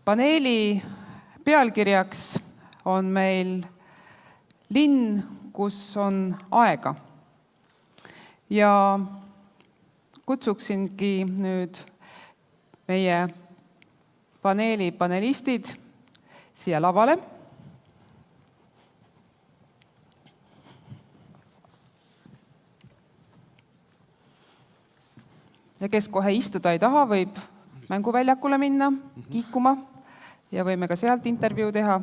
Paneeli pealkirjaks on meil linn, kus on aega. Ja kutsuksingi nüüd meie paneeli panelistid siia lavale. Ja kes kohe istuda ei taha, võib mänguväljakule minna, kiikuma ja võime ka sealt intervjuu teha.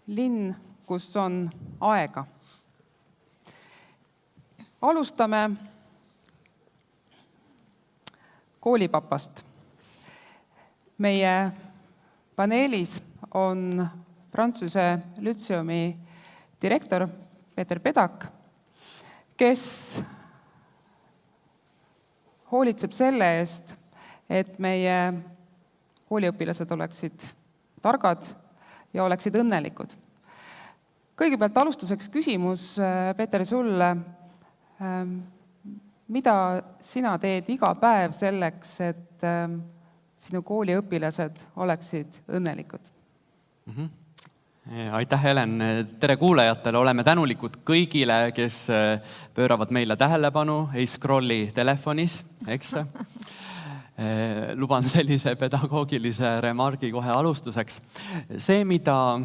Linn, kus on aega. Alustame koolipapast. Meie paneelis on Prantsuse Lütseumi direktor Peeter Pedak, kes hoolitseb selle eest, et meie kooliõpilased oleksid targad ja oleksid õnnelikud. Kõigepealt alustuseks küsimus, Peeter, sulle. Mida sina teed iga päev selleks, et sinu kooliõpilased oleksid õnnelikud? Aitäh, Helen. Tere kuulajatele. Oleme tänulikud kõigile, kes pööravad meile tähelepanu, ei scrolli telefonis, eks? Luban sellise pedagoogilise remargi kohe alustuseks. See, mida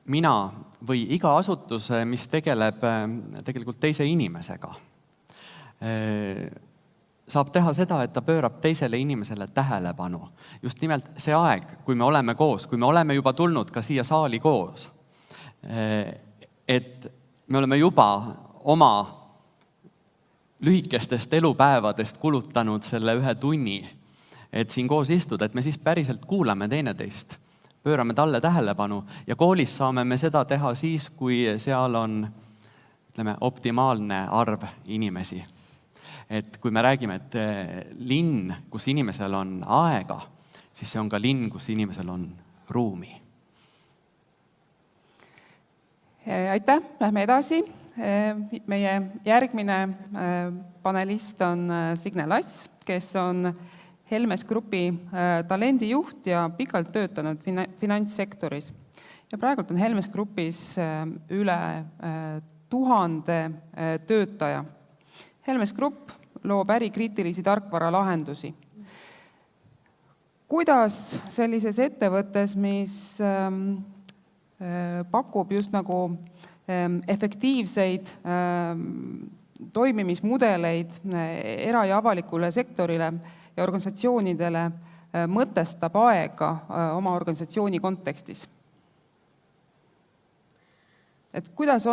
mina või iga asutus, mis tegeleb tegelikult teise inimesega, saab teha seda, et ta pöörab teisele inimesele tähelepanu. Just nimelt see aeg, kui me oleme koos, kui me oleme juba tulnud ka siia saali koos, et me oleme juba oma lühikestest elupäevadest kulutanud selle 1 tunni, et siin koos istuda, et me siis päriselt kuulame teineteist, pöörame talle tähelepanu ja koolis saame me seda teha siis, kui seal on, ütleme, optimaalne arv inimesi. Et kui me räägime, et linn, kus inimesel on aega, siis see on ka linn, kus inimesel on ruumi. Aitäh, lähme edasi. Meie järgmine panelist on Signe Lass, kes on Helmes Grupi talendijuht ja pikalt töötanud finantssektoris. Ja praegult on Helmes Grupis üle 1000 töötaja. Helmes Grupp loob ärikriitilisi tarkvaralahendusi. Kuidas sellises ettevõttes, mis pakub just nagu efektiivseid toimimismudeleid era- ja avalikule sektorile ja organisatsioonidele, mõtestab aega oma organisatsiooni kontekstis? Et kuidas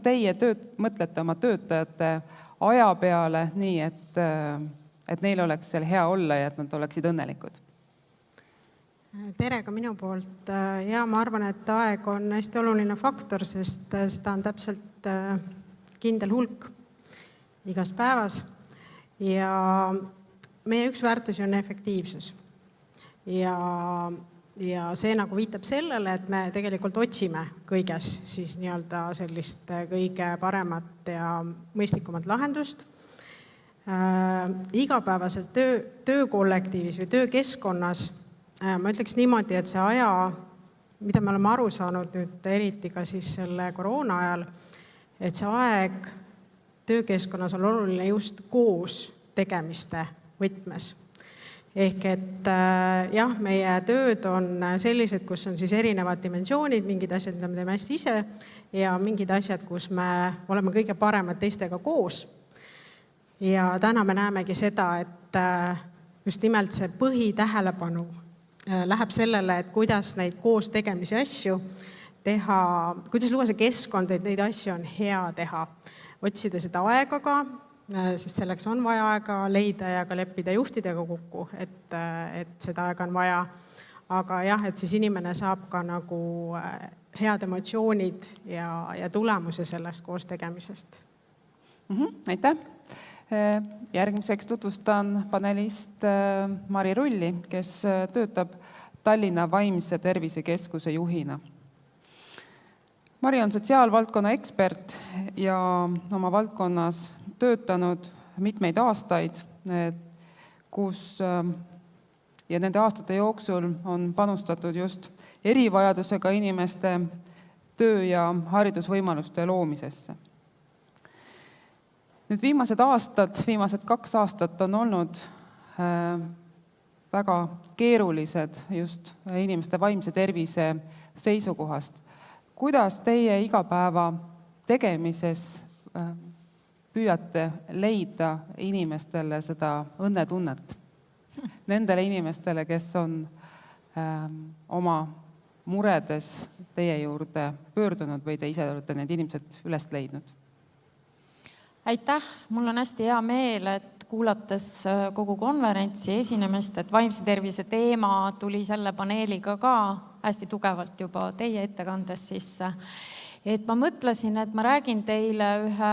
teie mõtlete oma töötajate aja peale nii, et neil oleks seal hea olla ja et nad oleksid õnnelikud? Tere ka minu poolt. Ja ma arvan, et aeg on hästi oluline faktor, sest seda on täpselt kindel hulk igas päevas. Ja meie üks väärtusi on efektiivsus. Ja see nagu viitab sellele, et me tegelikult otsime kõiges siis nii-öelda sellist kõige paremat ja mõistlikumat lahendust. Igapäevaselt töökollektiivis või töökeskkonnas ma ütleks niimoodi, et see aja, mida me oleme aru saanud nüüd eriti ka siis selle koroona ajal, et see aeg töökeskkonnas on oluline just koos tegemiste võtmes. Ehk et jah, meie tööd on sellised, kus on siis erinevad dimensioonid, mingid asjad, mida me teeme hästi ise ja mingid asjad, kus me oleme kõige paremad teistega koos. Ja täna me näemegi seda, et just nimelt see põhitähelepanu läheb sellele, et kuidas neid koos tegemisi asju teha, kuidas luua see keskkond, et neid asju on hea teha. Otsida seda aega ka, sest selleks on vaja aega leida ja ka leppida juhtidega kokku, et seda aega on vaja. Aga jah, et siis inimene saab ka nagu head emotsioonid ja tulemuse sellest koos tegemisest. Aitäh! Järgmiseks tutvustan panelist Mari Rulli, kes töötab Tallinna Vaimse Tervisekeskuse juhina. Mari on sotsiaalvaldkonna ekspert ja oma valdkonnas töötanud mitmeid aastaid. kus ja nende aastate jooksul on panustatud just erivajadusega inimeste töö- ja haridusvõimaluste loomisesse. Nüüd viimased 2 aastat on olnud väga keerulised just inimeste vaimse tervise seisukohast. Kuidas teie igapäeva tegemises püüate leida inimestele seda õnnetunnet? Nendele inimestele, kes on oma muredes teie juurde pöördunud või te ise olete need inimesed üles leidnud? Aitäh, mul on hästi hea meel, et kuulates kogu konverentsi esinemist, et vaimse tervise teema tuli selle paneeliga ka hästi tugevalt juba teie ettekandes sisse. Et ma mõtlesin, et ma räägin teile ühe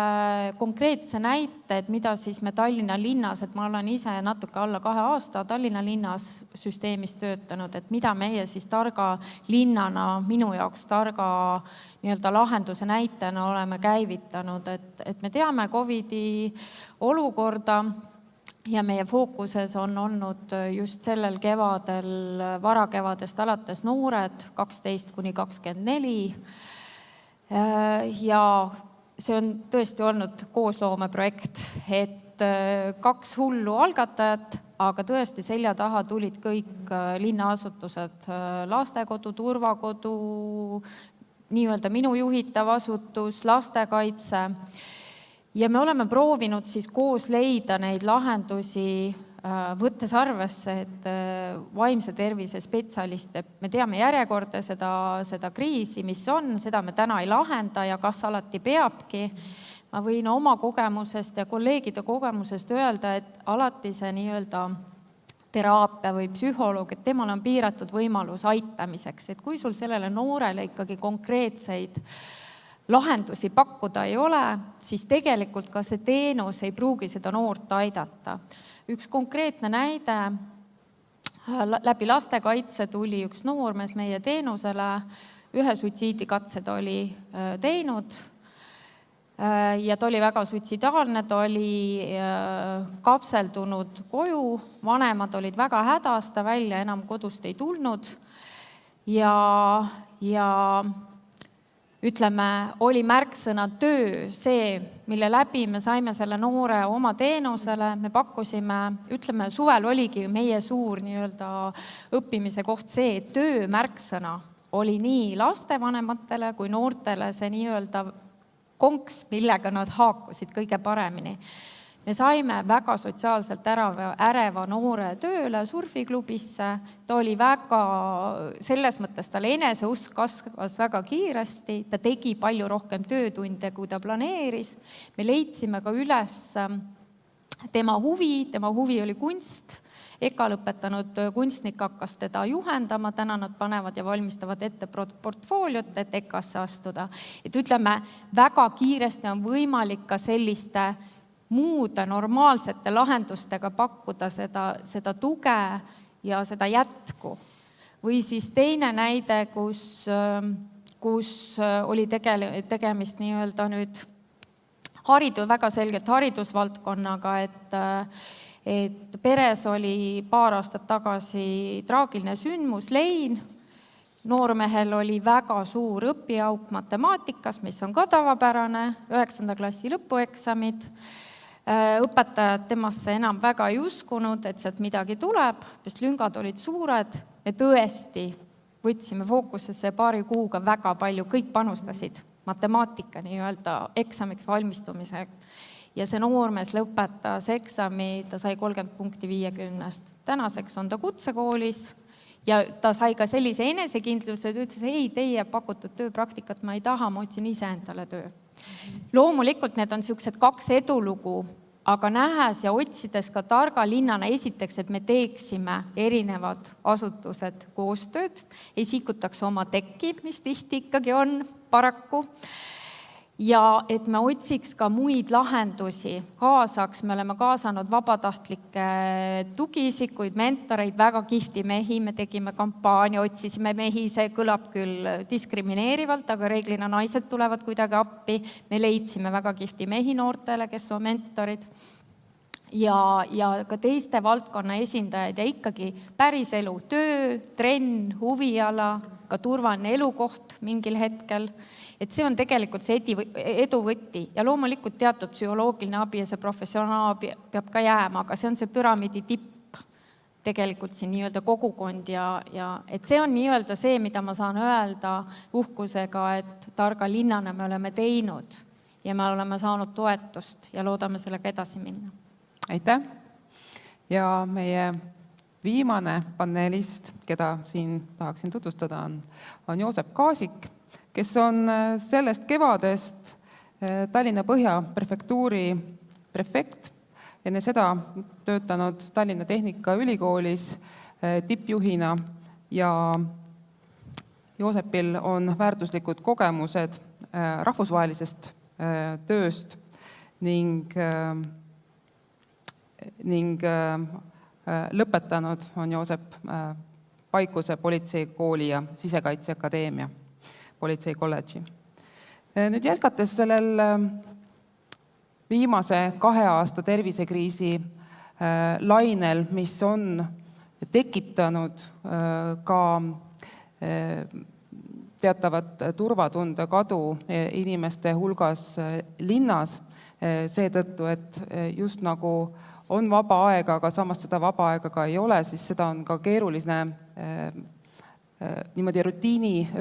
konkreetse näite, et mida siis me Tallinna linnas, et ma olen ise natuke alla 2 aasta Tallinna linnas süsteemis töötanud, et mida meie siis targa linnana, minu jaoks targa nii-öelda lahenduse näitena oleme käivitanud, et me teame COVID-i olukorda ja meie fookuses on olnud just sellel kevadel, varakevadest alates noored 12–24, ja see on tõesti olnud koosloomeprojekt, et 2 hullu algatajat, aga tõesti selja taha tulid kõik linnaasutused, lastekodu, turvakodu, nii-öelda minu juhitav asutus, lastekaitse. Ja me oleme proovinud siis koos leida neid lahendusi, võttes arvesse, et vaimse tervise spetsialiste, me teame järjekorda seda kriisi, mis on, seda me täna ei lahenda ja kas alati peabki. Ma võin oma kogemusest ja kolleegide kogemusest öelda, et alati see nii-öelda teraapia või psühholoog, et temal on piiratud võimalus aitamiseks, et kui sul sellele noorele ikkagi konkreetseid lahendusi pakkuda ei ole, siis tegelikult ka see teenus ei pruugi seda noort aidata. Üks konkreetne näide, läbi lastekaitse tuli üks noormees meie teenusele, ühe suitsiidikatse ta oli teinud ja ta oli väga suitsidaalne, ta oli kapseldunud koju, vanemad olid väga hädas, ta välja enam kodust ei tulnud ja ütleme, oli märksõna töö see, mille läbi me saime selle noore oma teenusele, me pakkusime, ütleme, suvel oligi meie suur nii-öelda õppimise koht see, et töö märksõna oli nii lastevanematele kui noortele see nii-öelda konks, millega nad haakusid kõige paremini. Me saime väga sotsiaalselt äreva noore tööle surfiklubisse, ta oli väga, selles mõttes tal eneseusk kasvas väga kiiresti, ta tegi palju rohkem töötunde, kui ta planeeris. Me leidsime ka üles tema huvi oli kunst, EKA lõpetanud kunstnik hakkas teda juhendama, täna nad panevad ja valmistavad ette portfooliot, et EKA-sse astuda. Et ütleme, väga kiiresti on võimalik ka selliste muude normaalsete lahendustega pakkuda seda tuge ja seda jätku. Või siis teine näide, kus oli tegemist nii-öelda nüüd väga selgelt haridusvaldkonnaga, et peres oli paar aastat tagasi traagiline sündmus, lein. Noormehel oli väga suur õpiauk matemaatikas, mis on ka tavapärane, 9. klassi lõpueksamid. Õpetajad temasse enam väga ei uskunud, et sealt midagi tuleb, sest lüngad olid suured. Me tõesti võtsime fookusesse 2 kuuga väga palju, kõik panustasid matemaatika nii-öelda eksamiks valmistumisega. Ja see noormees lõpetas eksami, ta sai 30 punkti 50. Tänaseks on ta kutsekoolis ja ta sai ka sellise enesekindluse, et ütles, ei, teie pakutud tööpraktikat ma ei taha, ma otsin ise endale töö. Loomulikult need on sellised 2 edulugu, aga nähes ja otsides ka targa linnana esiteks, et me teeksime erinevad asutused koostööd, ei sikutaks oma tekki, mis tihti ikkagi on paraku, ja et me otsiks ka muid lahendusi, kaasaks, me oleme kaasanud vabatahtlikke tugiisikuid, mentoreid, väga kihvti mehi, me tegime kampaania, otsisime mehi, see kõlab küll diskrimineerivalt, aga reeglina naised tulevad kuidagi appi, me leidsime väga kihvti mehi noortele, kes on mentorid. ja ka teiste valdkonna esindajaid ja ikkagi päriselu, töö, trenn, huviala, ka turvaline elukoht mingil hetkel. Et see on tegelikult see edu võti ja loomulikult teatud psühholoogiline abi ja see professionaalabi peab ka jääma, aga see on see püramiidi tipp tegelikult siin nii-öelda kogukond ja et see on nii-öelda see, mida ma saan öelda uhkusega, et targa linnana me oleme teinud ja me oleme saanud toetust ja loodame sellega edasi minna. Aitäh! Ja meie viimane panelist, keda siin tahaksin tutvustada, on Joosep Kaasik, kes on sellest kevadest Tallinna Põhjaprefektuuri prefekt, enne seda töötanud Tallinna Tehnikaülikoolis tippjuhina ja Joosepil on väärtuslikud kogemused rahvusvahelisest tööst ning lõpetanud on Joosep Paikuse politseikooli ja Sisekaitseakadeemia politseikolledži. Nüüd jätkates sellel viimase 2 aasta tervisekriisi lainel, mis on tekitanud ka teatavat turvatunde kadu inimeste hulgas linnas, seetõttu, et just nagu on vaba aega, aga samas seda vaba aega ka ei ole, siis seda on ka keeruline niimoodi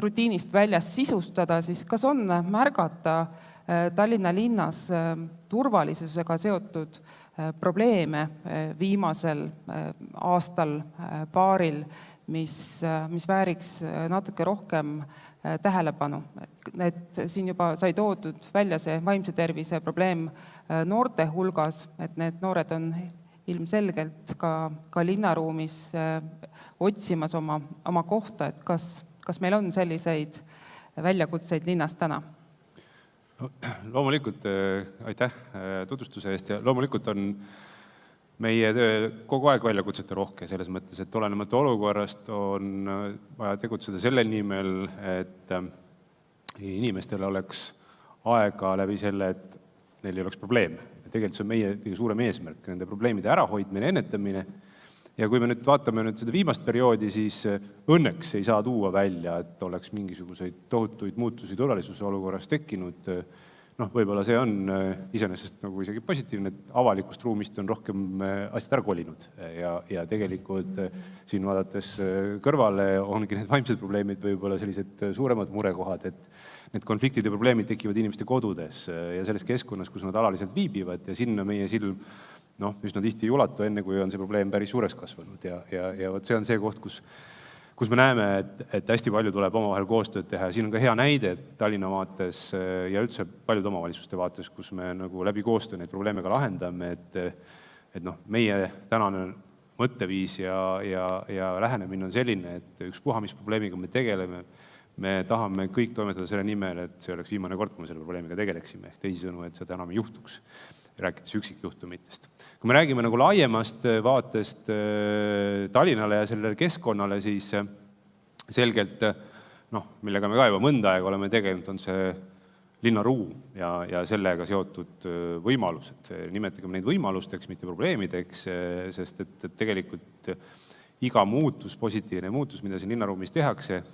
rutiinist väljas sisustada, siis kas on märgata Tallinna linnas turvalisusega seotud probleeme viimasel aastal paaril, mis vääriks natuke rohkem tähelepanu. Et siin juba sai toodud välja see vaimse tervise probleem noorte hulgas, et need noored on ilmselgelt ka linnaruumis otsimas oma kohta, et kas meil on selliseid väljakutseid linnas täna? Loomulikult, aitäh tutvustuse eest ja loomulikult on meie töö kogu aeg väljakutsete rohke selles mõttes, et olenemata olukorrast on vaja tegutseda selle nimel, et inimestel oleks aega läbi selle, et neil ei oleks probleeme. Tegelikult see on meie kõige suurem eesmärk, nende probleemide ärahoidmine, ennetamine. Ja kui me nüüd vaatame seda viimast perioodi, siis õnneks ei saa tuua välja, et oleks mingisuguseid tohutuid muutusi turvalisuse olukorras tekkinud. Võib-olla see on iseenesest nagu isegi positiivne, et avalikust ruumist on rohkem asjad ära kolinud ja tegelikult siin vaadates kõrvale ongi need vaimsed probleemid võib-olla sellised suuremad murekohad, et need konfliktid ja probleemid tekivad inimeste kodudes ja selles keskkonnas, kus nad alaliselt viibivad ja sinna meie silm üsna tihti ei ulatu, enne kui on see probleem päris suureks kasvanud ja võt see on see koht, kus me näeme, et hästi palju tuleb omavahel koostööd teha ja siin on ka hea näide Tallinna vaates ja üldse paljude omavalitsuste vaates, kus me nagu läbi koostöö neid probleeme ka lahendame, et meie tänane mõtteviis ja lähenemine on selline, et ükspuha, mis probleemiga me tegeleme, me tahame kõik toimetada selle nimel, et see oleks viimane kord, kui me selle probleemiga tegeleksime, ehk teisisõnu, et seda enam ei juhtuks, rääkides üksikjuhtumitest. Kui me räägime nagu laiemast vaatest Tallinnale ja sellele keskkonnale, siis selgelt, millega me ka juba mõnda aega oleme tegelenud, on see linnaruum ja sellega seotud võimalused. Nimetagem neid võimalusteks, mitte probleemideks, sest et tegelikult iga muutus, positiivne muutus, mida siin linnaruumis tehakse,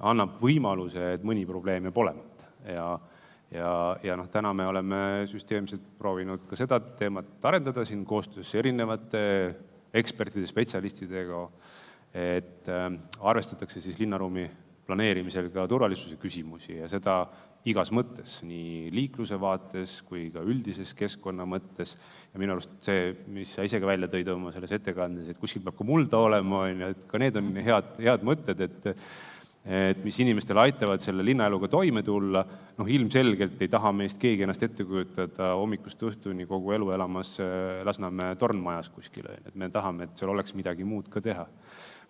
annab võimaluse, et mõni probleem jääb olemata. Ja täna me oleme süsteemselt proovinud ka seda teemat arendada siin koostöös erinevate ekspertide, spetsialistidega, et arvestatakse siis linnaruumi planeerimisel ka turvalisuse küsimusi ja seda igas mõttes, nii liikluse vaates kui ka üldises keskkonna mõttes. Ja minu arust see, mis sa ise ka välja tõid oma selles ettekandes, et kuskil peab ka mulda olema, et ka need on head mõtted, et mis inimestele aitavad selle linnaeluga toime tulla. Ilmselgelt ei taha meist keegi ennast ette kujutada hommikust õhtuni kogu elu elamas Lasnamäe tornmajas kuskile. Et me tahame, et seal oleks midagi muud ka teha.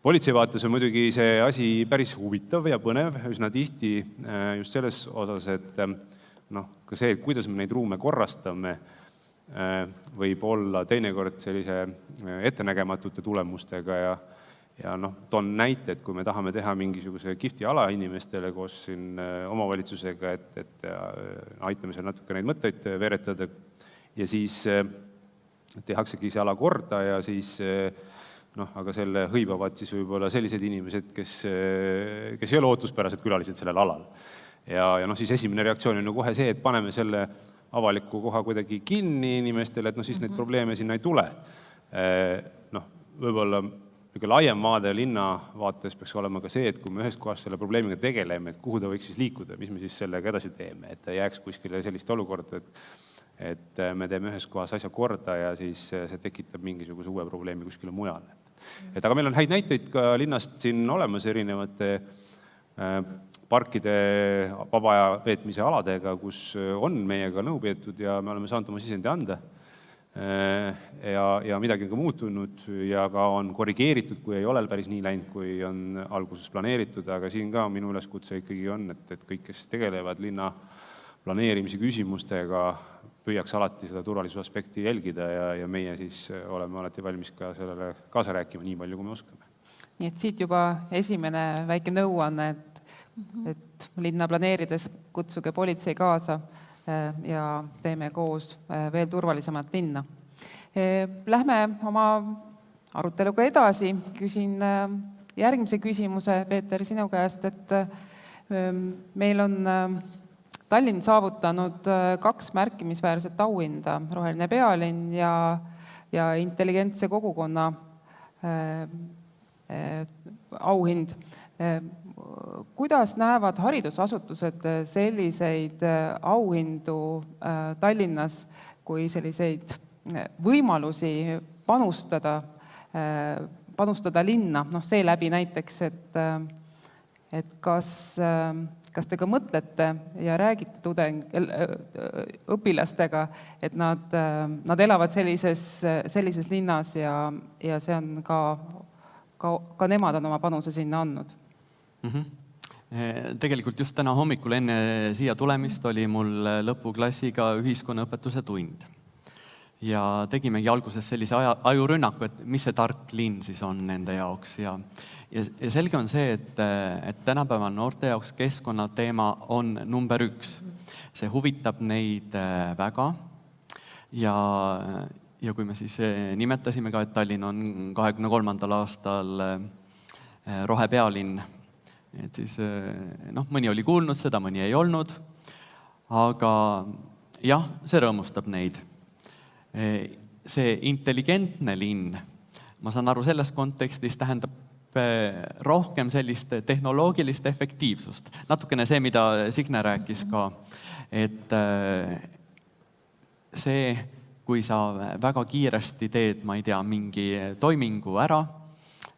Politsei vaates on muidugi see asi päris huvitav ja põnev, üsna tihti just selles osas, et ka see, kuidas me neid ruume korrastame, võib olla teinekord sellise ettenägematute tulemustega ja toon näite, et kui me tahame teha mingisuguse kihvti ala inimestele koos siin omavalitsusega, et aitame seal natuke neid mõtteid veeretada ja siis tehaksegi see ala korda ja siis aga selle hõivavad siis võib-olla sellised inimesed, kes ei ole ootuspärased külalised sellel alal. Ja siis esimene reaktsioon on kohe see, et paneme selle avaliku koha kuidagi kinni inimestele, et siis neid probleeme sinna ei tule. Võib-olla laiem vaade linna vaates peaks olema ka see, et kui me ühes kohas selle probleemiga tegeleme, et kuhu ta võiks siis liikuda, mis me siis sellega edasi teeme, et ta jääks kuskile sellist olukorda, et me teeme ühes kohas asja korda ja siis see tekitab mingisuguse uue probleemi kuskile mujale. Aga meil on häid näiteid ka linnast siin olemas erinevate parkide vaba aja veetmise aladega, kus on meiega nõu peetud ja me oleme saanud oma sisendi anda. Ja midagi on ka muutunud ja ka on korrigeeritud, kui ei ole päris nii läinud, kui on alguses planeeritud, aga siin ka minu üleskutse ikkagi on, et kõik, kes tegelevad linna planeerimise küsimustega, püüaks alati seda turvalisuse aspekti jälgida ja meie siis oleme alati valmis ka sellele kaasa rääkima nii palju, kui me oskame. Nii et siit juba esimene väike nõuanne, et linna planeerides kutsuge politsei kaasa ja teeme koos veel turvalisemat linna. Lähme oma aruteluga edasi. Küsin järgmise küsimuse, Peeter, sinu käest, et meil on Tallinn saavutanud 2 märkimisväärset auhinda, roheline pealinn ja intelligentse kogukonna auhind. Kuidas näevad haridusasutused selliseid auhindu Tallinnas kui selliseid võimalusi panustada linna? Seeläbi näiteks, et kas te ka mõtlete ja räägite õpilastega, et nad elavad sellises linnas ja see on ka nemad on oma panuse sinna andnud? Tegelikult just täna hommikul enne siia tulemist oli mul lõpuklassiga ühiskonnaõpetuse tund. Ja tegimegi alguses sellise ajurünnaku, et mis see tark linn siis on nende jaoks. Ja selge on see, et tänapäeval noorte jaoks keskkonnateema on number 1. See huvitab neid väga. Ja kui me siis nimetasime ka, et Tallinn on 2023. aastal rohepealinn, et siis mõni oli kuulnud seda, mõni ei olnud, aga jah, see rõõmustab neid. See intelligentne linn, ma saan aru, selles kontekstis tähendab rohkem sellist tehnoloogilist efektiivsust. Natukene see, mida Signe rääkis ka, et see, kui sa väga kiiresti teed, ma ei tea, mingi toimingu ära,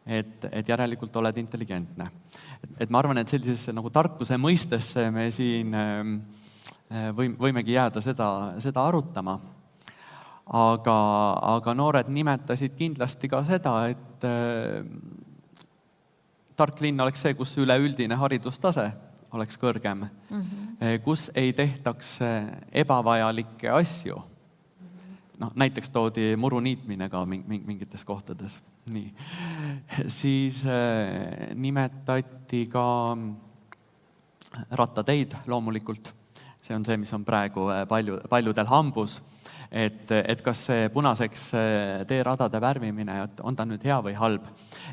et järelikult oled intelligentne. Et ma arvan, et sellisesse nagu tarkuse mõistesse me siin võimegi jääda seda arutama. Aga noored nimetasid kindlasti ka seda, et tark linn oleks see, kus üleüldine haridustase oleks kõrgem, kus ei tehtaks ebavajalikke asju. Näiteks toodi muru niitmine ka mingites kohtades. Nii. Siis nimetati ka rattateid loomulikult. See on see, mis on praegu paljudel hambus. Et kas see punaseks teeradade värvimine, on ta nüüd hea või halb.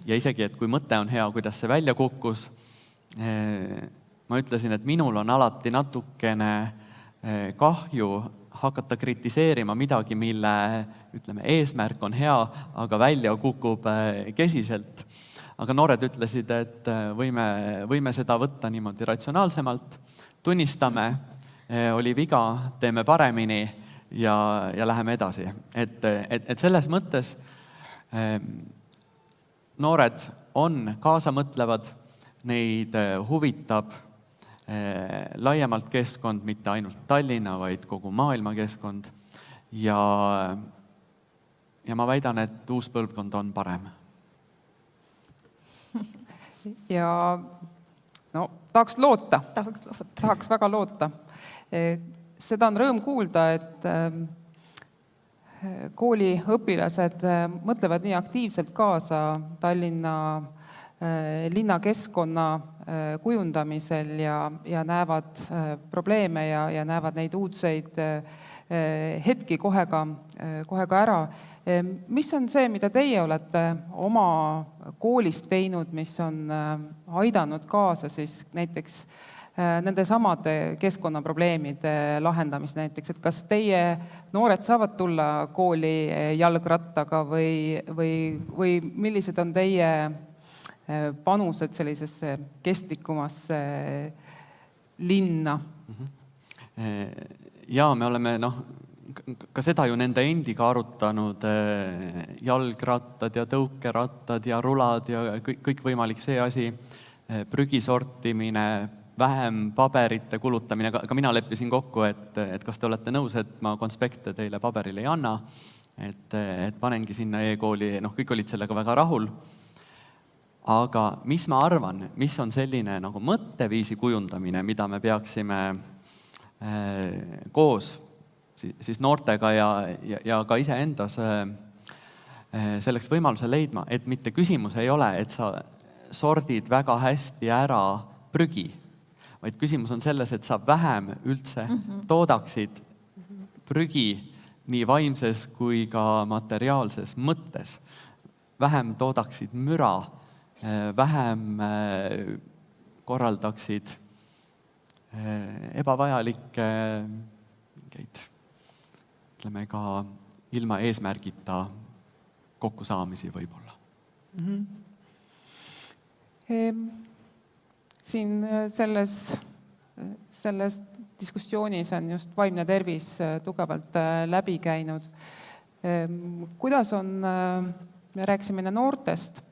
Ja isegi, et kui mõte on hea, kuidas see välja kukkus, ma ütlesin, et minul on alati natukene kahju hakata kritiseerima midagi, mille eesmärk on hea, aga välja kukub kesiselt. Aga noored ütlesid, et võime seda võtta niimoodi ratsionaalsemalt, tunnistame, oli viga, teeme paremini ja läheme edasi. Et selles mõttes noored on kaasamõtlevad, neid huvitab laiemalt keskkond, mitte ainult Tallinna, vaid kogu maailma keskkond. Ja ma väidan, et uus põlvkond on parem. Ja tahaks loota. Tahaks väga loota. Seda on rõõm kuulda, et kooliõpilased mõtlevad nii aktiivselt kaasa Tallinna linnakeskkonna kujundamisel ja näevad probleeme ja näevad neid uudseid hetki kohe ka ära. Mis on see, mida teie olete oma koolis teinud, mis on aidanud kaasa siis näiteks nende samade keskkonnaprobleemide lahendamist näiteks, et kas teie noored saavad tulla kooli jalgrattaga või millised on teie panused sellisesse kestlikumasse linna? Ja me oleme ka seda ju nende endiga arutanud, jalgrattad ja tõukerattad ja rulad ja kõik võimalik see asi, prügi sortimine, vähem paberite kulutamine, ka mina leppisin kokku, et kas te olete nõus, et ma konspekte teile paberil ei anna, et panengi sinna e-kooli, kõik olid sellega väga rahul. Aga mis ma arvan, mis on selline nagu mõtteviisi kujundamine, mida me peaksime koos siis noortega ja ka iseendas selleks võimaluse leidma, et mitte küsimus ei ole, et sa sordid väga hästi ära prügi, vaid küsimus on selles, et sa vähem üldse toodaksid prügi nii vaimses kui ka materiaalses mõttes. Vähem toodaksid müra, vähem korraldaksid ebavajalikke ütleme ka ilma eesmärgita kokkusaamisi võib-olla. Siin selles diskussioonis on just vaimne tervis tugevalt läbi käinud. Kuidas on, me rääkisime noortest,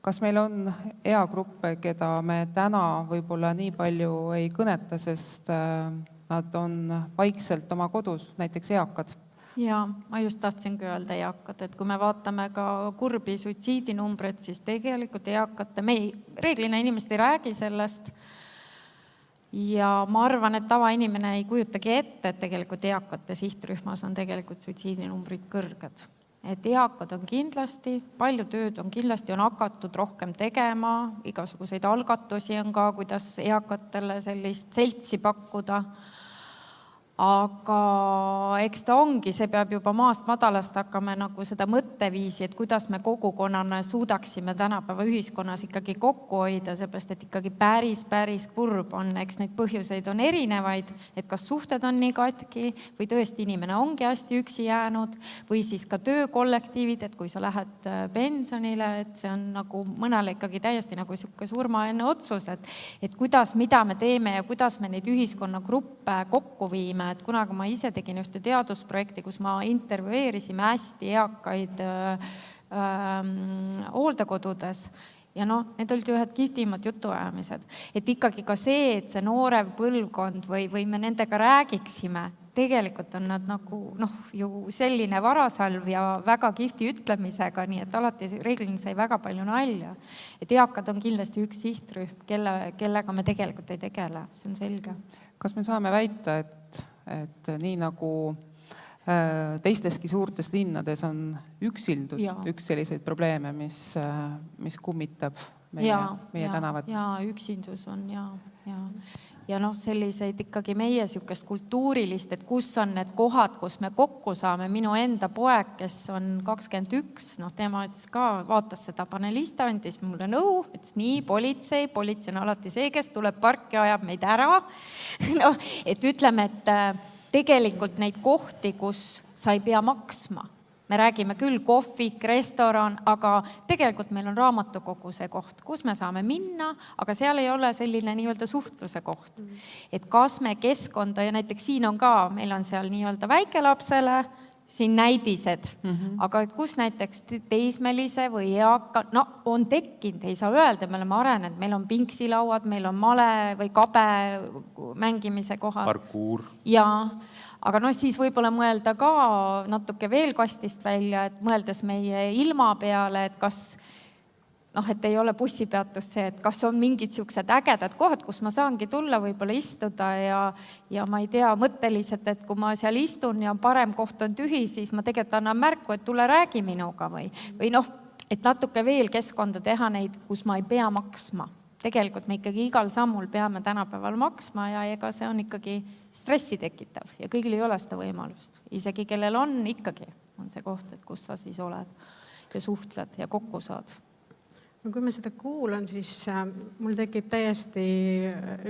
kas meil on eagruppe, keda me täna võib-olla nii palju ei kõneta, sest nad on vaikselt oma kodus, näiteks eakad? Ja ma just tahtsingi öelda eakad, et kui me vaatame ka kurbi suitsiidinumbrit, siis tegelikult eakate, me reeglina inimesed ei räägi sellest ja ma arvan, et tavainimene ei kujutagi ette, et tegelikult eakate sihtrühmas on tegelikult suitsiidinumbrid kõrged. Et eakad on kindlasti, palju tööd on kindlasti, on hakatud rohkem tegema, igasuguseid algatusi on ka, kuidas eakatele sellist seltsi pakkuda. Aga eks ta ongi, see peab juba maast madalast hakkama nagu seda mõtteviisi, et kuidas me kogukonnana suudaksime tänapäeva ühiskonnas ikkagi kokku hoida, seepärast, et ikkagi päris kurb on, eks neid põhjuseid on erinevaid, et kas suhted on nii katki või tõesti inimene ongi hästi üksi jäänud või siis ka töökollektiivid, et kui sa lähed pensionile, et see on nagu mõnele ikkagi täiesti nagu sihuke surmaenne otsus, et kuidas, mida me teeme ja kuidas me neid ühiskonnagruppe kokku viime. Et kunagi ma ise tegin ühte teadusprojekti, kus ma intervjueerisime hästi eakaid hooldekodudes ja need olid ühed kihvtimad jutuajamised. Et ikkagi ka see, et see noorev põlvkond või me nendega räägiksime, tegelikult on nad nagu ju selline varasalv ja väga kihvti ütlemisega, nii et alati reeglina sai väga palju nalja. Et eakad on kindlasti üks sihtrühm, kellega me tegelikult ei tegele, see on selge. Kas me saame väita, et nii nagu teisteski suurtes linnades on üksildus, üks selliseid probleeme, mis kummitab meie tänavad? Ja üksindus on, ja selliseid ikkagi meie sihukest kultuurilist, et kus on need kohad, kus me kokku saame. Minu enda poeg, kes on 21, tema ütles ka, vaatas seda panelista, andis mulle nõu, ütles nii, politsei on alati see, kes tuleb parki, ajab meid ära. Et ütleme, et tegelikult neid kohti, kus sa ei pea maksma. Me räägime küll kohvik, restoran, aga tegelikult meil on raamatukogu see koht, kus me saame minna, aga seal ei ole selline nii-öelda suhtluse koht. Et kas me keskkonda, ja näiteks siin on ka, meil on seal nii-öelda väikelapsele, siin näidised, aga kus näiteks teismelise või eaka, on tekkinud, ei saa öelda, me oleme arenenud, meil on pinksilauad, meil on male või kabe mängimise kohad. Parkuur. Jaa. Aga siis võib-olla mõelda ka natuke veel kastist välja, et mõeldes meie ilma peale, et kas, et ei ole bussipeatus see, et kas on mingid siuksed ägedad kohad, kus ma saangi tulla, võib-olla istuda ja ma ei tea, mõtteliselt, et kui ma seal istun ja parem koht on tühi, siis ma tegelikult annan märku, et tule räägi minuga või et natuke veel keskkonda teha neid, kus ma ei pea maksma. Tegelikult me ikkagi igal sammul peame tänapäeval maksma ja ega see on ikkagi stressi tekitav ja kõigil ei ole seda võimalust. Isegi kellel on, ikkagi on see koht, et kus sa siis oled ja suhtled ja kokku saad. No kui ma seda kuulan, siis mul tekib täiesti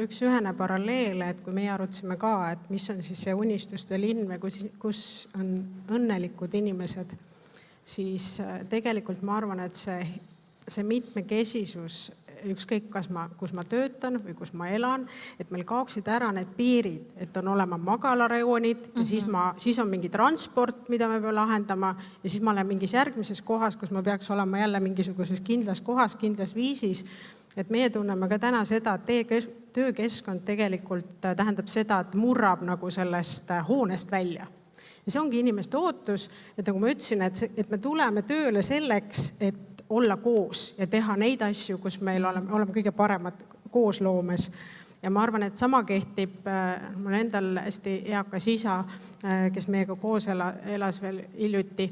üks-ühene paralleel, et kui meie arutasime ka, et mis on siis see unistuste linn või kus on õnnelikud inimesed, siis tegelikult ma arvan, et see mitmekesisus, ükskõik kus ma töötan või kus ma elan, et meil kaoksid ära need piirid, et on olema magalarajoonid ja siis on mingi transport, mida me peame lahendama ja siis ma olen mingis järgmises kohas, kus ma peaks olema jälle mingisuguses kindlas kohas, kindlas viisis. Et meie tunneme ka täna seda, et töökeskkond tegelikult tähendab seda, et murrab nagu sellest hoonest välja. Ja see ongi inimeste ootus, et nagu ma ütlesin, et me tuleme tööle selleks, et olla koos ja teha neid asju, kus meil oleme kõige paremad koosloomes. Ja ma arvan, et sama kehtib mul endal hästi eakas isa, kes meiega koos elas veel hiljuti.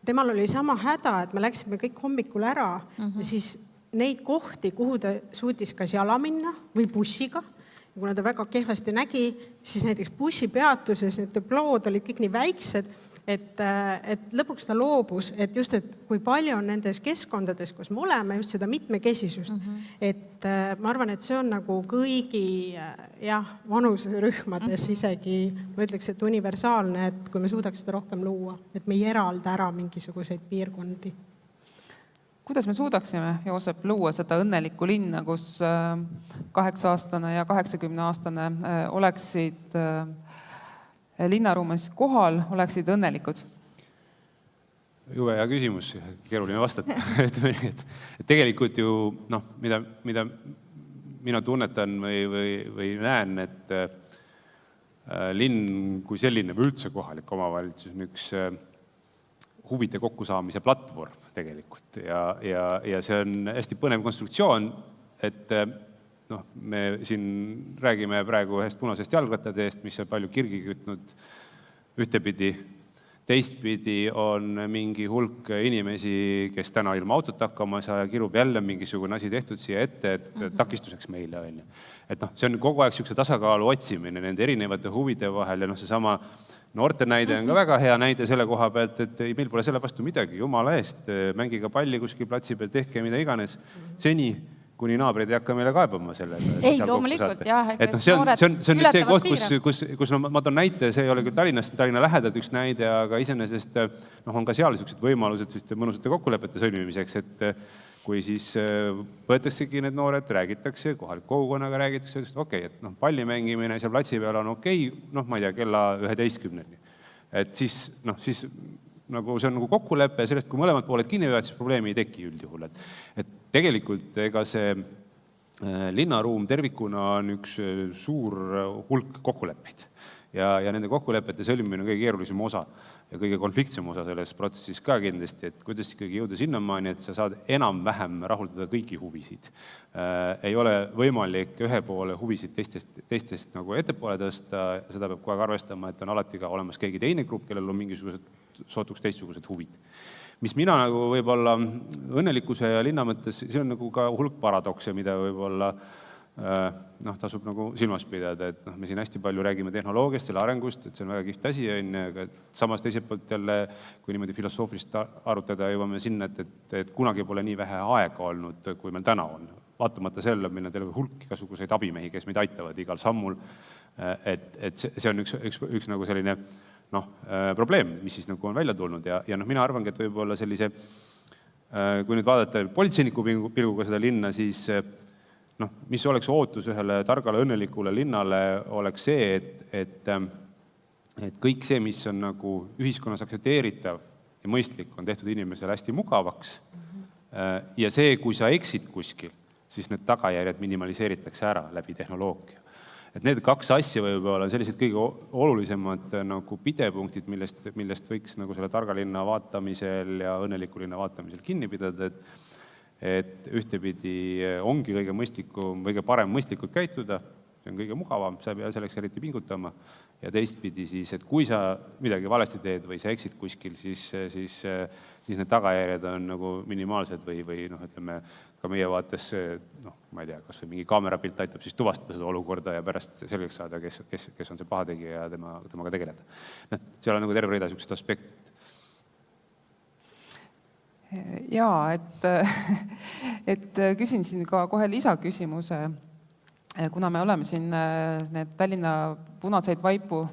Temal oli sama häda, et me läksime kõik hommikul ära ja siis neid kohti, kuhu ta suutis kas jala minna või bussiga, ja kuna ta väga kehvasti nägi, siis näiteks bussipeatuses need plood olid kõik nii väiksed, et lõpuks ta loobus, et just, et kui palju on nendes keskkondades, kus me oleme, just seda mitmekesisust. Et ma arvan, et see on nagu kõigi vanusrühmades isegi, ma ütleks, et universaalne, et kui me suudaks seda rohkem luua, et me ei eralda ära mingisuguseid piirkondi. Kuidas me suudaksime, Joosep, luua seda õnnelikku linna, kus 8-aastane ja 80-aastane oleksid linnaruumis kohal, oleksid õnnelikud? Jube hea küsimus, keeruline vastata. Et tegelikult ju, mida mina tunnetan või näen, et linn kui selline või üldse kohalik omavalitsus on üks huvide kokkusaamise platvorm tegelikult. Ja see on hästi põnev konstruktsioon, et me siin räägime praegu ühest punasest jalgrattateest, mis on palju kirgi kütnud ühtepidi. Teistpidi on mingi hulk inimesi, kes täna ilma autot hakkama saa ja kirub jälle mingisugune asi tehtud siia ette, et takistuseks meile on. Et see on kogu aeg siukse tasakaalu otsimine nende erinevate huvide vahel ja seesama noorte näide on ka väga hea näide selle koha pealt, et meil pole selle vastu midagi, jumala eest, mängige palli kuskil platsi peal, tehke mida iganes. Seni, kuni naabrid ei hakka meile kaebama sellega. Ei, loomulikult, jah. See on nüüd see koht, kus ma toon näite, see ei ole küll Tallinna lähedalt üks näide, aga iseenesest on ka seal niisugused võimalused mõnusate kokkulepete sõlmimiseks, et kui siis võetaksegi need noored, räägitakse, kohalik kogukonnaga räägitakse, et palli mängimine seal platsi peal on okei, ma ei tea, kella 11-ni. Et siis nagu see on nagu kokkulepe sellest, kui mõlemad pooled kinni võivad, siis probleemi ei teki üldjuhul. Et tegelikult ega see linnaruum tervikuna on üks suur hulk kokkuleppeid ja nende kokkulepete sõlmimine on kõige keerulisem osa ja kõige konfliktsem osa selles protsessis ka kindlasti, et kuidas ikkagi jõuda sinnamaani, et sa saad enam-vähem rahuldada kõiki huvisid. Ei ole võimalik ühe poole huvisid teistest nagu ettepoole tõsta, seda peab kogu aeg arvestama, et on alati ka olemas keegi teine grupp, kellel on mingisugused sootuks teistsugused huvid. Mis mina nagu võib-olla õnnelikkuse ja linna mõttes, see on nagu ka hulk paradokse, mida võib-olla tasub nagu silmas pidada, et me siin hästi palju räägime tehnoloogiast, selle arengust, et see on väga kihvt asi, aga samas teiselt poolt jälle, kui niimoodi filosoofilist arutada, jõuame sinna, et kunagi pole nii vähe aega olnud, kui meil täna on. Vaatamata selle, meil on terve hulk igasuguseid abimehi, kes meid aitavad igal sammul, et see on üks nagu selline probleem, mis siis nagu on välja tulnud ja mina arvangi, et võib-olla sellise, kui nüüd vaadata politseiniku pilguga seda linna, siis mis oleks ootus ühele targale õnnelikule linnale, oleks see, et kõik see, mis on nagu ühiskonnas aktsepteeritav ja mõistlik, on tehtud inimesele hästi mugavaks. Ja see, kui sa eksid kuskil, siis need tagajärjed minimaliseeritakse ära läbi tehnoloogia. Et need kaks asja võib-olla on sellised kõige olulisemad nagu pidepunktid, millest võiks nagu selle targa linna vaatamisel ja õnneliku linna vaatamisel kinni pidada, et ühtepidi ongi kõige mõistlikum, kõige parem mõistlikult käituda, see on kõige mugavam, sa ei pea selleks eriti pingutama. Ja teistpidi siis, et kui sa midagi valesti teed või sa eksid kuskil, siis need tagajärjed on nagu minimaalsed või ütleme, ka meie vaates, ma ei tea, kas või mingi kaamerapilt aitab siis tuvastada seda olukorda ja pärast selgeks saada, kes on see pahategija ja temaga tegeleda. Seal on nagu terve rida sellised aspektid. Jaa, et küsin siin ka kohe lisaküsimuse, kuna me oleme siin need Tallinna punaseid vaipu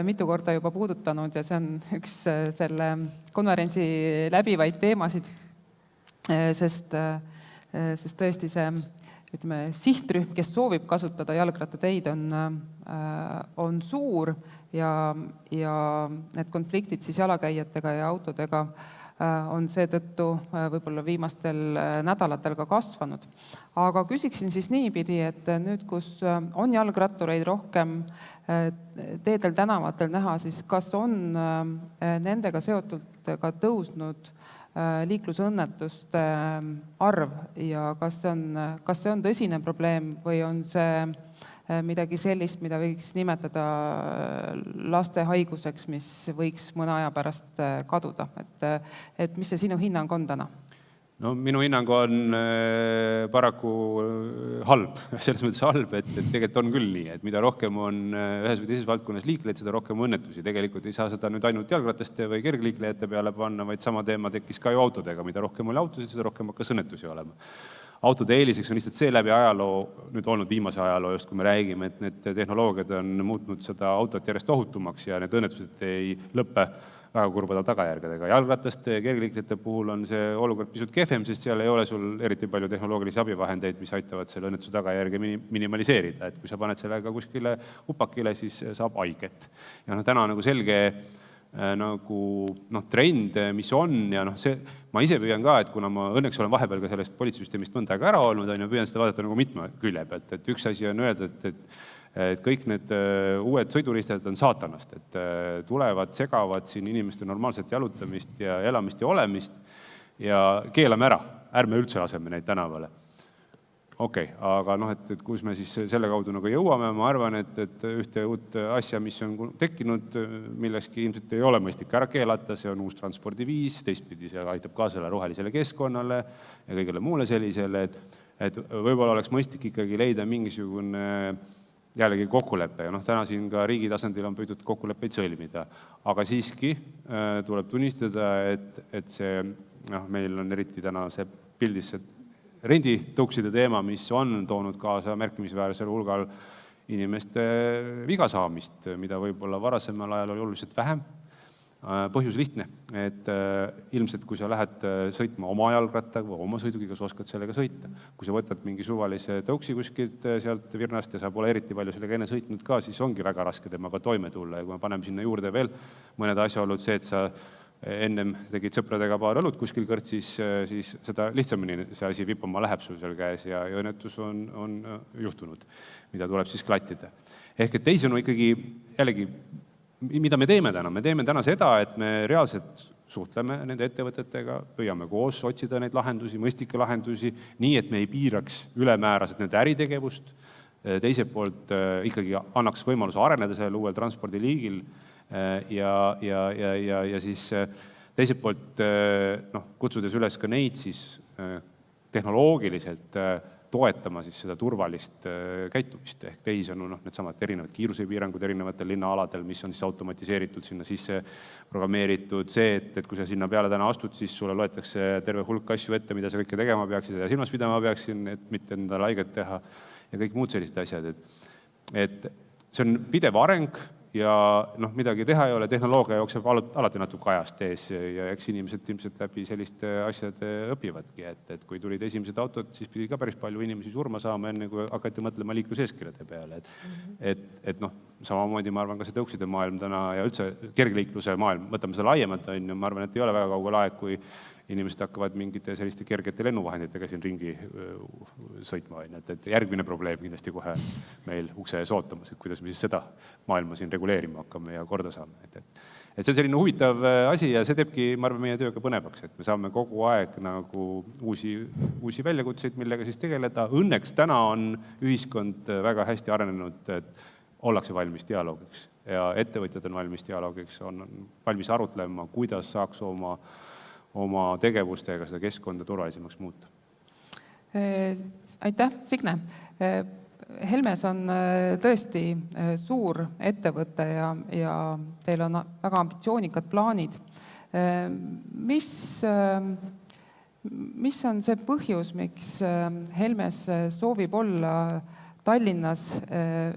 mitu korda juba puudutanud ja see on üks selle konverentsi läbivaid teemasid, sest tõesti see sihtrühm, kes soovib kasutada jalgrattateid, on suur ja need konfliktid siis jalakäijatega ja autodega on seetõttu võib-olla viimastel nädalatel ka kasvanud. Aga küsiksin siis niipidi, et nüüd, kus on jalgrattureid rohkem teedel, tänavatel näha, siis kas on nendega seotult ka tõusnud liiklusõnnetuste arv ja kas see on tõsine probleem või on see midagi sellist, mida võiks nimetada laste haiguseks, mis võiks mõne aja pärast kaduda. Et mis see sinu hinnang on täna? No minu hinnang on paraku halb, selles mõttes halb, et tegelikult on küll nii, et mida rohkem on ühes või teises valdkonnas liikleid, seda rohkem õnnetusi. Tegelikult ei saa seda nüüd ainult jalgrataste või kergliiklejate peale panna, vaid sama teema tekkis ka ju autodega. Mida rohkem oli autosid, seda rohkem hakkas õnnetusi olema. Autode eeliseks on lihtsalt see läbi ajaloo, nüüd olnud viimase ajaloo, just kui me räägime, et need tehnoloogiad on muutnud seda autot järjest ohutumaks ja need õnnetused ei lõppe väga kurbada tagajärgedega. Jalgrataste ja kergliiklejate puhul on see olukord pisut kehvem, sest seal ei ole sul eriti palju tehnoloogilisi abivahendeid, mis aitavad selle õnnetuse tagajärge minimaliseerida. Et kui sa paned sellega kuskile upakile, siis saab haiget. Ja täna on selge trend, mis on ja ma ise püüan ka, et kuna ma õnneks olen vahepeal ka sellest politsüsteemist mõnda aega ära olnud, püüan seda vaadata mitme külje pealt, et üks asi on öelda, et kõik need uued sõiduristad on saatanast, et tulevad, segavad siin inimeste normaalset jalutamist ja elamist ja olemist ja keelame ära, ärme üldse laseme neid tänavale. Okei, aga et kus me siis selle kaudu jõuame, ma arvan, et ühte uut asja, mis on tekkinud, milleski ilmselt ei ole mõistlik ära keelata, see on uus transpordiviis, teistpidi see aitab kaasele rohelisele keskkonnale ja kõigele muule sellisele, et võib-olla oleks mõistlik ikkagi leida mingisugune jällegi kokkulepe ja täna siin ka riigi tasandil on püüdnud kokkuleppeid sõlmida, aga siiski tuleb tunnistada, et see meil on eriti täna see pildis renditõukside teema, mis on toonud kaasa märkimisväärsel hulgal inimeste vigasaamist, mida võib-olla varasemal ajal oli oluliselt vähem. Põhjus lihtne, et ilmselt kui sa lähed sõitma oma jalgrattaga või oma sõidugiga, sa oskad sellega sõita. Kui sa võtad mingi suvalise tõuksi kuskilt sealt virnast ja sa pole eriti palju sellega enne sõitnud ka, siis ongi väga raske temaga toime tulla ja kui me paneme sinna juurde veel mõned asjaolud, see, et sa ennem tegid sõpradega paar õlut kuskil kõrtsis, siis seda lihtsamini see asi vipama läheb sul seal käes ja õnnetus on juhtunud, mida tuleb siis klattida. Ehk et teisõnu ikkagi jällegi, mida me teeme täna? Me teeme täna seda, et me reaalselt suhtleme nende ettevõtetega, püüame koos otsida neid lahendusi, mõistlikke lahendusi, nii et me ei piiraks ülemääraselt nende äritegevust, teiselt poolt ikkagi annaks võimaluse areneda sellel uuel transpordiliigil ja siis teiselt poolt kutsudes üles ka neid siis tehnoloogiliselt toetama siis seda turvalist käitumist ehk teisõnu needsamad erinevad kiirusepiirangud erinevatel linnaaladel, mis on siis automatiseeritud sinna sisse programmeeritud see, et kui sa sinna peale täna astud, siis sulle loetakse terve hulk asju ette, mida sa kõike tegema peaksid ja silmas pidama peaksin, et mitte endale haiget teha ja kõik muud sellised asjad. Et see on pidev areng ja midagi teha ei ole, tehnoloogia jookseb alati natuke ajast ees ja eks inimesed ilmselt läbi selliste asjade õpivadki, et kui tulid esimesed autod, siis pidi ka päris palju inimesi surma saama, enne kui hakati mõtlema liikluseeskirjade peale. Et samamoodi ma arvan ka see tõukside maailm täna ja üldse kergliikluse maailm, võtame seda laiemalt, ma arvan, et ei ole väga kaugel aeg, kui inimesed hakkavad mingite selliste kergete lennuvahenditega siin ringi sõitma. Et järgmine probleem kindlasti kohe meil ukse ees ootamas, et kuidas me siis seda maailma siin reguleerima hakkame ja korda saame. Et see on selline huvitav asi ja see teebki, ma arvan, meie tööga põnevaks, et me saame kogu aeg uusi väljakutseid, millega siis tegeleda. Õnneks täna on ühiskond väga hästi arenenud, et ollakse valmis dialoogiks ja ettevõtjad on valmis dialoogiks, on valmis arutlema, kuidas saaks oma tegevustega seda keskkonda turvalisemaks muuta. Aitäh, Signe. Helmes on tõesti suur ettevõte ja teil on väga ambitsioonikad plaanid. Mis mis on see põhjus, miks Helmes soovib olla Tallinnas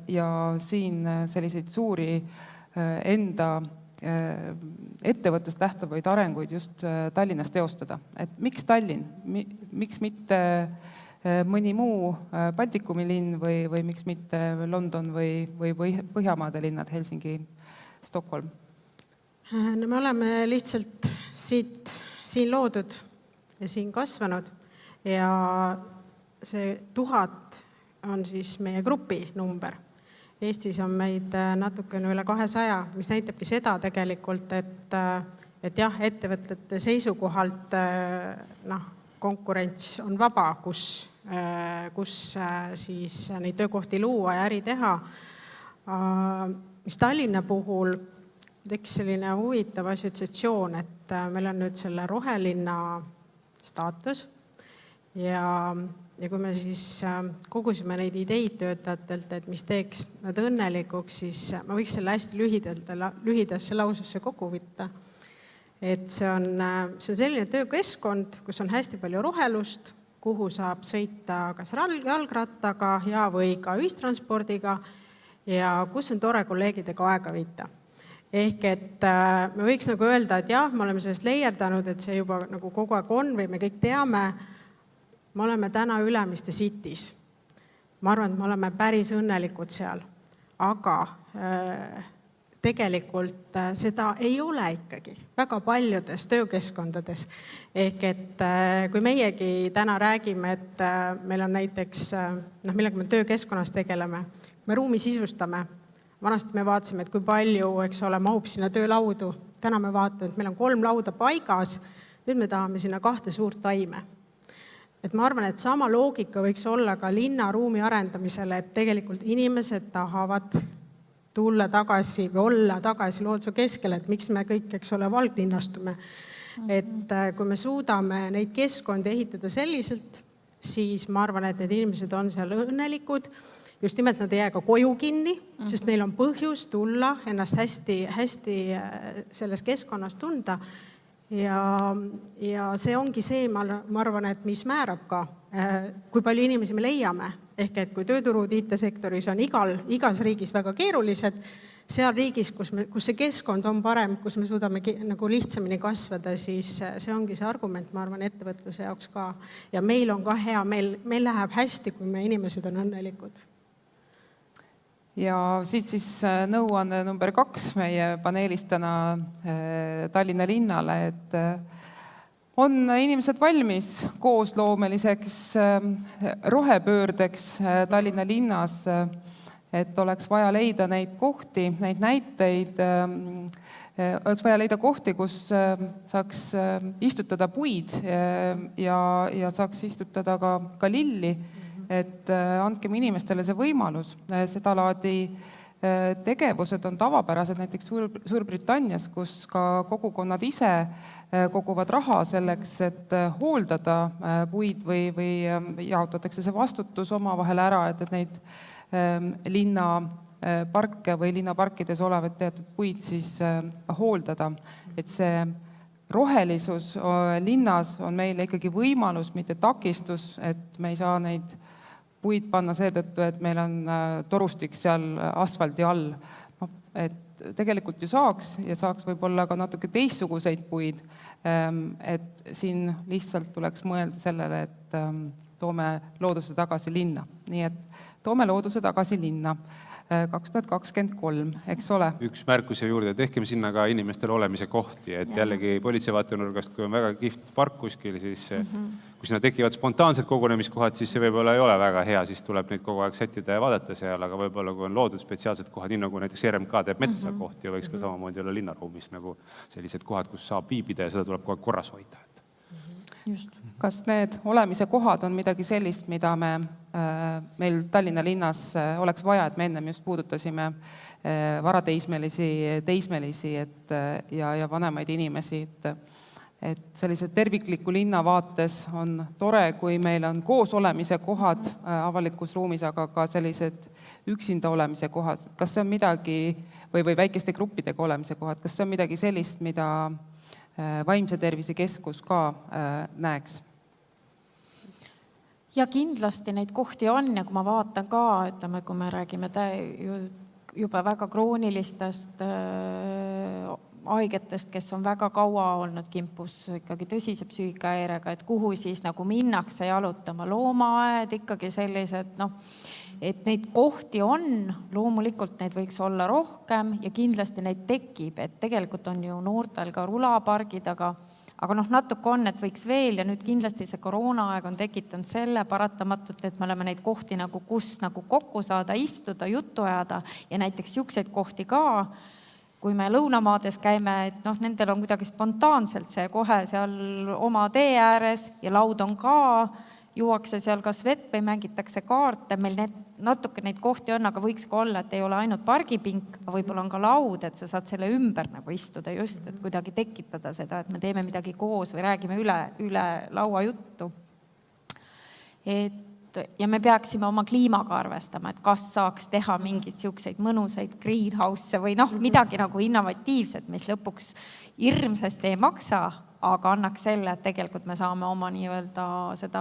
ja siin selliseid suuri enda ettevõttest lähtuvaid arenguid just Tallinnas teostada? Et miks Tallinn? Miks mitte mõni muu Baltikumi linn või miks mitte London või Põhjamaade linnad, Helsingi, Stockholm? No me oleme lihtsalt siin loodud ja siin kasvanud ja see 1000 on siis meie grupi number. Eestis on meid natukene üle 200, mis näitabki seda tegelikult, et jah, ettevõtete seisukohalt konkurents on vaba, kus siis neid töökohti luua ja äri teha. Mis Tallinna puhul tekkis selline huvitav assotsiatsioon, et meil on nüüd selle rohelinna staatus ja kui me siis kogusime neid ideid töötajatelt, et mis teeks nad õnnelikuks, siis ma võiks selle hästi lühidasse lausesse kokku võtta. Et see on selline töökeskkond, kus on hästi palju rohelust, kuhu saab sõita kas jalgrattaga ja või ka ühistranspordiga ja kus on tore kolleegidega aega viita. Ehk et me võiks nagu öelda, et jah, me oleme sellest leierdanud, et see juba nagu kogu aeg on või me kõik teame. Me oleme täna Ülemiste City's. Ma arvan, et me oleme päris õnnelikud seal, aga tegelikult seda ei ole ikkagi väga paljudes töökeskkondades. Ehk et kui meiegi täna räägime, et meil on näiteks, millega me töökeskkonnas tegeleme, me ruumi sisustame. Vanasti me vaatasime, et kui palju mahub sinna töölaudu. Täna me vaatame, et meil on 3 lauda paigas, nüüd me tahame sinna 2 suurt taime. Et ma arvan, et sama loogika võiks olla ka linnaruumi arendamisele, et tegelikult inimesed tahavad tulla tagasi või olla tagasi looduse keskel, et miks me kõik, valglinnastume. Et kui me suudame neid keskkondi ehitada selliselt, siis ma arvan, et need inimesed on seal õnnelikud. Just nimelt nad ei jää ka koju kinni, sest neil on põhjus tulla ennast hästi selles keskkonnas tunda. Ja see ongi see, ma arvan, et mis määrab ka, kui palju inimesi me leiame. Ehk et kui tööturud IT-sektoris on igas riigis väga keerulised, seal riigis, kus see keskkond on parem, kus me suudame nagu lihtsamini kasvada, siis see ongi see argument, ma arvan, ettevõtluse jaoks ka. Ja meil on ka hea, meil läheb hästi, kui me inimesed on õnnelikud. Ja siis nõuanne number 2 meie paneelis täna Tallinna linnale, et on inimesed valmis koosloomeliseks rohepöördeks Tallinna linnas, et oleks vaja leida neid kohti, neid näiteid, oleks vaja leida kohti, kus saaks istutada puid ja saaks istutada ka lilli. Et andkem inimestele see võimalus. Seda laadi tegevused on tavapärased näiteks Suurbritannias, kus ka kogukonnad ise koguvad raha selleks, et hooldada puid või jaotatakse see vastutus omavahel ära, et neid linnaparke või linnaparkides olevat teatud puid siis hooldada. Et see rohelisus linnas on meile ikkagi võimalus, mitte takistus, et me ei saa neid puid panna seetõttu, et meil on torustik seal asfaldi all. Et tegelikult ju saaks ja saaks võib-olla ka natuke teistsuguseid puid, et siin lihtsalt tuleks mõelda sellele, et toome looduse tagasi linna. Nii et toome looduse tagasi linna 2023, eks ole? Üks märkuse juurde, tehkem sinna ka inimestel olemise kohti, et jällegi politseivaaturnurgast, kui on väga kihvt park kuskil, siis kui sinna tekivad spontaansed kogunemiskohad, siis see võib-olla ei ole väga hea, siis tuleb neid kogu aeg sättida ja vaadata seal, aga võib-olla kui on loodud spetsiaalsed kohad, nii nagu näiteks RMK teeb metsa kohti ja võiks ka samamoodi olla linnaruumis nagu sellised kohad, kus saab viibida ja seda tuleb kogu aeg korras hoida. Just. Kas need olemise kohad on midagi sellist, mida meil Tallinna linnas oleks vaja, et me ennem just puudutasime varateismelisi, teismelisi ja vanemaid inimesi, et sellise tervikliku linna vaates on tore, kui meil on koos olemise kohad avalikus ruumis, aga ka sellised üksinda olemise kohad. Kas see on midagi, või väikeste gruppidega olemise kohad, kas see on midagi sellist, mida Vaimse tervise keskus ka näeks? ja kindlasti neid kohti on ja kui ma vaatan ka, ütleme, kui me räägime juba väga kroonilistest haigetest, kes on väga kaua olnud kimpus ikkagi tõsise psüühikahäirega, et kuhu siis nagu minnakse jalutama, loomaaed, ikkagi sellised, et neid kohti on, loomulikult neid võiks olla rohkem ja kindlasti neid tekib, et tegelikult on ju noortel ka rulapargid, aga natuke on, et võiks veel ja nüüd kindlasti see koroonaaeg on tekitanud selle paratamatult, et me oleme neid kohti nagu kus nagu kokku saada, istuda, juttu ajada ja näiteks siukseid kohti ka, kui me lõunamaades käime, et nendel on kuidagi spontaanselt see kohe seal oma tee ääres ja laud on ka, juuakse seal kas vett või mängitakse kaarte, meil natuke neid kohti on, aga võiks ka olla, et ei ole ainult pargipink, võib-olla on ka laud, et sa saad selle ümber nagu istuda just, et kuidagi tekitada seda, et me teeme midagi koos või räägime üle laua juttu. Ja me peaksime oma kliimaga arvestama, et kas saaks teha mingeid siukseid mõnusaid greenhouse või midagi nagu innovatiivset, mis lõpuks hirmsasti ei maksa, aga annaks selle, et tegelikult me saame oma nii-öelda seda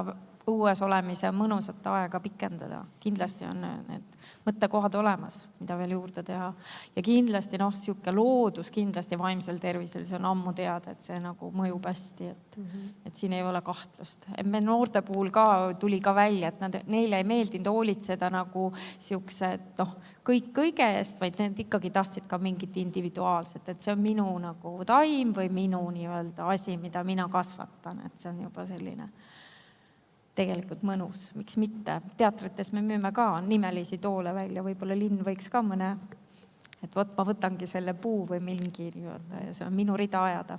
õues olemise mõnusat aega pikendada. Kindlasti on need mõttekohad olemas, mida veel juurde teha. Ja kindlasti siuke loodus kindlasti vaimsel tervisel, see on ammu teada, et see nagu mõjub hästi, et siin ei ole kahtlust. Me noorte puhul ka tuli ka välja, et neile ei meeldinud hoolitseda nagu siuksed, kõik kõige eest, vaid need ikkagi tahtsid ka mingit individuaalset, et see on minu nagu taim või minu nii-öelda asi, mida mina kasvatan, et see on juba selline tegelikult mõnus, miks mitte. Teatrites me müüme ka nimelisi toole välja, võib-olla linn võiks ka mõne, et ma võtangi selle puu või mingi nii-öelda ja see on minu rida ajada.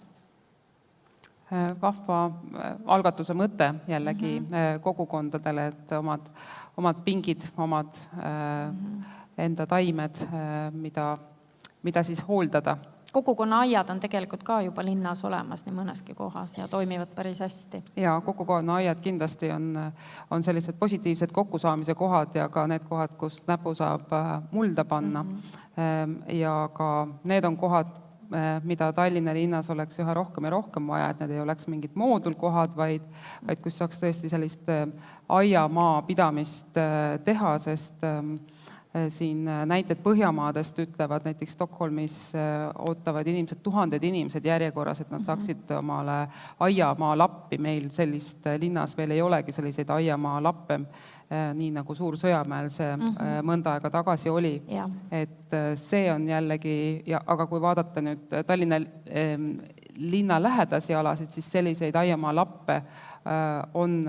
Vahva algatuse mõte jällegi kogukondadele, et omad pingid, omad enda taimed, mida siis hooldada. Kogukonnaaiad on tegelikult ka juba linnas olemas nii mõneski kohas ja toimivad päris hästi. Ja kogukonnaaiad kindlasti on sellised positiivsed kokkusaamise kohad ja ka need kohad, kus näpu saab mulda panna. Ja ka need on kohad, mida Tallinna linnas oleks üha rohkem ja rohkem vaja, et need ei oleks mingid moodulkohad, vaid kus saaks tõesti sellist aiamaa pidamist teha, sest siin näited Põhjamaadest ütlevad, näiteks Stockholmis ootavad tuhanded inimesed järjekorras, et nad saaksid omale aiamaa lappi. Meil sellist linnas veel ei olegi selliseid aiamaa lappe, nii nagu Suur-Sõjamäel see mõnda aega tagasi oli. Et see on jällegi, aga kui vaadata nüüd Tallinna linna lähedasi alasid, siis selliseid aiamaa lappe on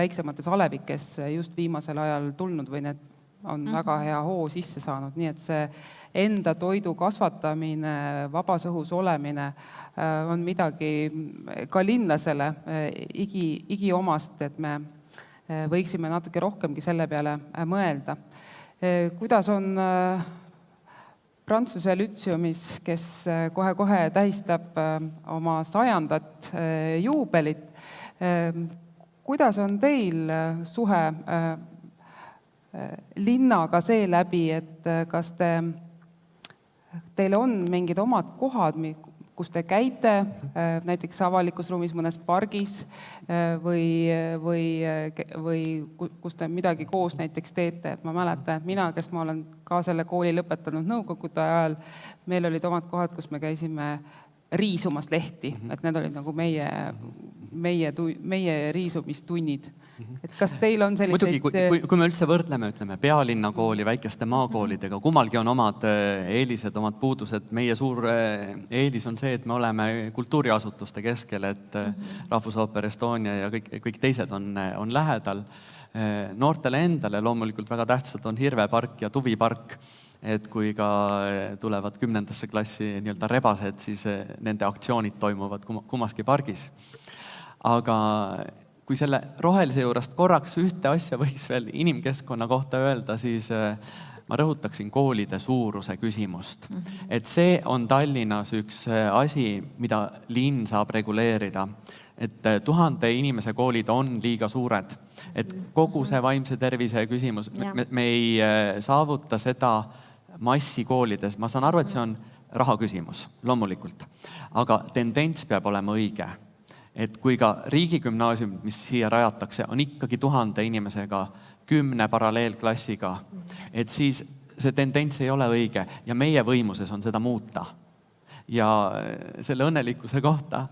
väiksemates alevikes just viimasel ajal tulnud või need on väga hea hoo sisse saanud, nii et see enda toidu kasvatamine, vabas õhus olemine on midagi ka linlasele igiomast, et me võiksime natuke rohkemgi selle peale mõelda. Kuidas on Prantsuse lütseumis, kes kohe-kohe tähistab oma 100. juubelit, kuidas on teil suhe linnaga seeläbi, et kas teil on mingid omad kohad, kus te käite, näiteks avalikus ruumis mõnes pargis või kus te midagi koos näiteks teete, et ma mäletan, et mina, kes ma olen ka selle kooli lõpetanud nõukogude ajal, meil olid omad kohad, kus me käisime riisumas lehti, et need olid nagu meie riisumistunnid. Et kas teil on selliseid... Muidugi, kui me üldse võrdleme, ütleme, pealinna kooli väikeste maakoolidega, kummalgi on omad eelised, omad puudused. Meie suur eelis on see, et me oleme kultuuriasutuste keskel, et Rahvusooper Estonia ja kõik teised on lähedal. Noortele endale loomulikult väga tähtsad on Hirvepark ja Tuvipark, et kui ka tulevad 10. klassi nii-öelda rebased, siis nende aktsioonid toimuvad kummaski pargis. Aga kui selle rohelise juurest korraks ühte asja võiks veel inimkeskkonna kohta öelda, siis ma rõhutaksin koolide suuruse küsimust. Et see on Tallinnas üks asi, mida linn saab reguleerida. Et 1000 inimese koolid on liiga suured. Et kogu see vaimse tervise küsimus, me ei saavuta seda massi koolides. Ma saan aru, et see on raha küsimus, loomulikult. Aga tendents peab olema õige. et kui ka riigigümnaasium, mis siia rajatakse, on ikkagi 1000 inimesega, 10 paralleelklassiga, et siis see tendents ei ole õige ja meie võimuses on seda muuta. Ja selle õnnelikkuse kohta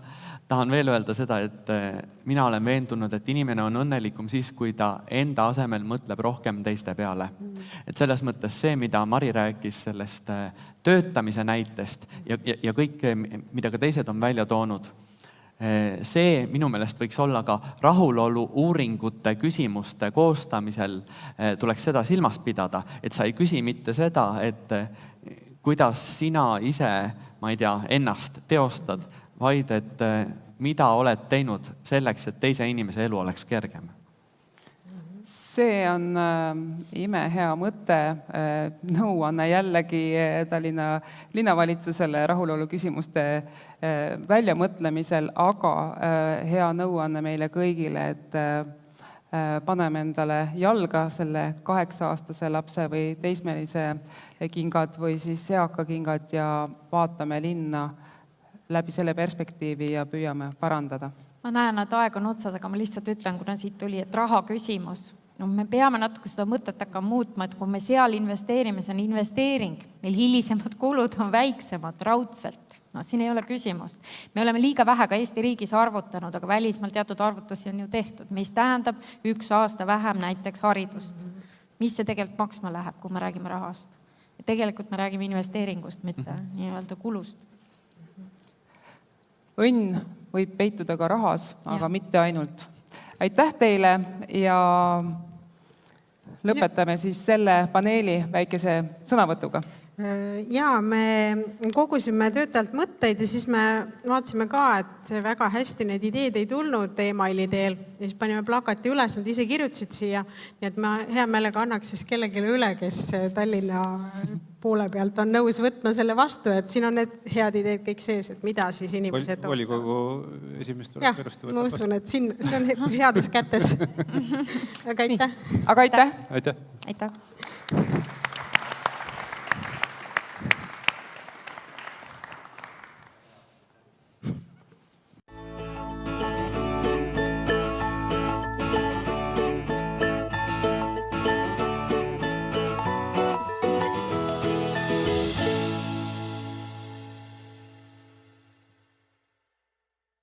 tahan veel öelda seda, et mina olen veendunud, et inimene on õnnelikum siis, kui ta enda asemel mõtleb rohkem teiste peale. Et selles mõttes see, mida Mari rääkis sellest töötamise näitest ja kõik, mida ka teised on välja toonud, see minu meelest võiks olla ka rahulolu uuringute küsimuste koostamisel, tuleks seda silmas pidada, et sa ei küsi mitte seda, et kuidas sina ise, ma ei tea, ennast teostad, vaid et mida oled teinud selleks, et teise inimese elu oleks kergem. See on imehea mõte, nõuanne jällegi Tallinna linnavalitsusele rahulolu küsimuste väljamõtlemisel, aga hea nõuanne meile kõigile, et paneme endale jalga selle 8-aastase lapse või teismelise kingad või siis eaka kingad ja vaatame linna läbi selle perspektiivi ja püüame parandada. Ma näen, et aeg on otsas, aga ma lihtsalt ütlen, kuna siit tuli, et raha küsimus. No, me peame natuke seda mõtet hakkama muutma, et kui me seal investeerime, see on investeering. Neil hilisemad kulud on väiksemad raudselt. No, siin ei ole küsimust. Me oleme liiga vähe ka Eesti riigis arvutanud, aga välismaal teatud arvutusi on ju tehtud, mis tähendab 1 aasta vähem näiteks haridust. Mis see tegelikult maksma läheb, kui me räägime rahast? Ja tegelikult me räägime investeeringust, mitte nii-öelda kulust. Õnn võib peituda ka rahas, aga mitte ainult. Aitäh teile ja lõpetame siis selle paneeli väikese sõnavõtuga. Ja me kogusime töötajalt mõtteid ja siis me vaatasime ka, et see väga hästi need ideed ei tulnud e-maili teel ja siis panime plakati üles, nad ise kirjutasid siia, nii et ma hea meelega annaks siis kellelegi üle, kes Tallinna poole pealt on nõus võtma selle vastu, et siin on need head ideed kõik sees, et mida siis inimesed volikogu esimest tuleb perustu võtta. Ma usun, et siin, see on heades kätes. Aga aitäh. Aga aitäh. Aitäh. Aitäh.